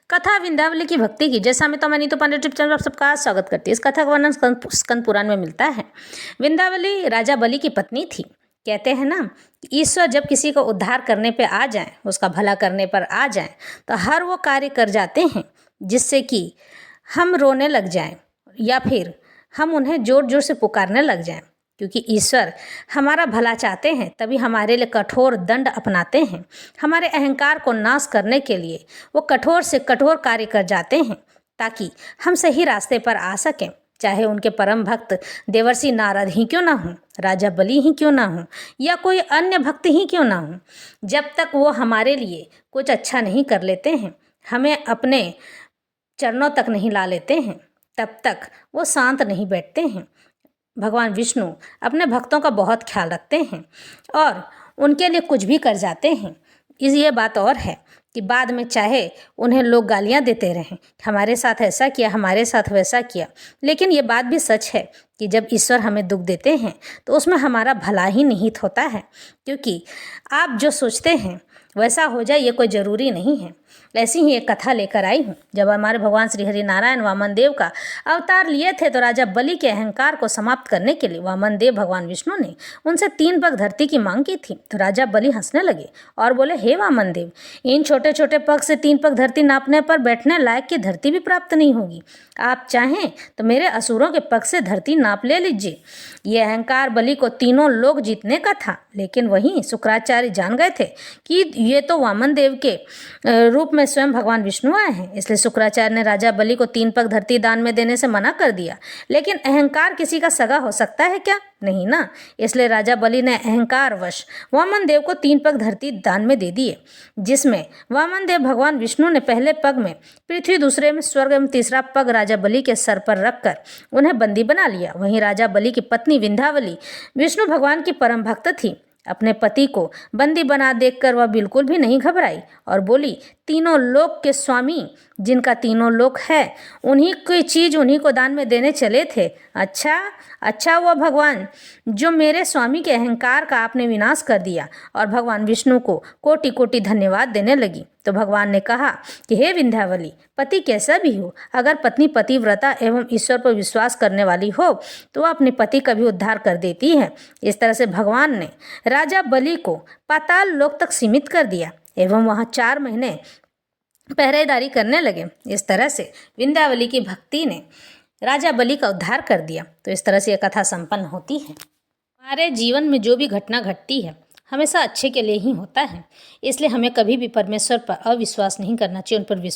कथा विंध्यावली की भक्ति की। जैसा मैं तो नीतू पांडे यूट्यूब चैनल पर सबका स्वागत करती है। इस कथा का वर्णन स्कंद पुराण में मिलता है। विंध्यावली राजा बलि की पत्नी थी। कहते हैं ना, ईश्वर जब किसी को उद्धार करने पे आ जाए, उसका भला करने पर आ जाए, तो हर वो कार्य कर जाते हैं जिससे कि हम रोने लग जाएं या फिर हम उन्हें जोर जोर से पुकारने लग जाएं। क्योंकि ईश्वर हमारा भला चाहते हैं, तभी हमारे लिए कठोर दंड अपनाते हैं। हमारे अहंकार को नाश करने के लिए वो कठोर से कठोर कार्य कर जाते हैं ताकि हम सही रास्ते पर आ सकें। चाहे उनके परम भक्त देवर्षि नारद ही क्यों ना हों, राजा बलि ही क्यों ना हों, या कोई अन्य भक्त ही क्यों ना हों, जब तक वो हमारे लिए कुछ अच्छा नहीं कर लेते हैं, हमें अपने चरणों तक नहीं ला लेते हैं, तब तक वो शांत नहीं बैठते हैं। भगवान विष्णु अपने भक्तों का बहुत ख्याल रखते हैं और उनके लिए कुछ भी कर जाते हैं। ये बात और है कि बाद में चाहे उन्हें लोग गालियां देते रहें, हमारे साथ ऐसा किया, हमारे साथ वैसा किया, लेकिन ये बात भी सच है कि जब ईश्वर हमें दुख देते हैं तो उसमें हमारा भला ही निहित होता है। क्योंकि आप जो सोचते हैं वैसा हो जाए ये कोई ज़रूरी नहीं है। ऐसी ही एक कथा लेकर आई हूँ। जब हमारे भगवान श्री हरि नारायण वामन देव का अवतार लिए थे तो राजा बलि के अहंकार को समाप्त करने के लिए वामन देव भगवान विष्णु ने उनसे 3 पग धरती की मांग की थी। तो राजा बलि हंसने लगे और बोले, हे वामन देव, इन छोटे छोटे पग से 3 पग धरती नापने पर बैठने लायक की धरती भी प्राप्त नहीं होगी। आप चाहें तो मेरे असुरों के पग से धरती नाप ले लीजिए। ये अहंकार बलि को तीनों लोग जीतने का था, लेकिन वहीं शुक्राचार्य जान गए थे कि ये तो वामन देव के रूप में स्वयं भगवान विष्णु आए हैं। इसलिए शुक्राचार्य ने राजा बलि को 3 पग धरती दान में देने से मना कर दिया। लेकिन अहंकार किसी का सगा हो सकता है क्या? नहीं ना। इसलिए राजा बलि ने अहंकार वश वामन देव को 3 पग धरती दान में दे दिए, जिसमें वामन देव भगवान विष्णु ने पहले पग में पृथ्वी, दूसरे में स्वर्ग एवं तीसरा पग राजा बलि के सर पर रखकर उन्हें बंदी बना लिया। वहीं राजा बलि की पत्नी विंध्यावली विष्णु भगवान की परम भक्त थी। अपने पति को बंदी बना देखकर वह बिल्कुल भी नहीं घबराई और बोली, तीनों लोक के स्वामी जिनका तीनों लोक है, उन्हीं की चीज़ उन्हीं को दान में देने चले थे। अच्छा वह भगवान जो मेरे स्वामी के अहंकार का आपने विनाश कर दिया। और भगवान विष्णु को कोटि कोटि धन्यवाद देने लगी। तो भगवान ने कहा कि हे विंध्यावली, पति कैसा भी हो, अगर पत्नी पतिव्रता एवं ईश्वर पर विश्वास करने वाली हो तो वह अपने पति का भी उद्धार कर देती है। इस तरह से भगवान ने राजा बलि को पाताल लोक तक सीमित कर दिया एवं वहाँ 4 महीने पहरेदारी करने लगे। इस तरह से विंध्यावली की भक्ति ने राजा बलि का उद्धार कर दिया। तो इस तरह से यह कथा संपन्न होती है। हमारे जीवन में जो भी घटना घटती है हमेशा अच्छे के लिए ही होता है। इसलिए हमें कभी भी परमेश्वर पर अविश्वास नहीं करना चाहिए, उन पर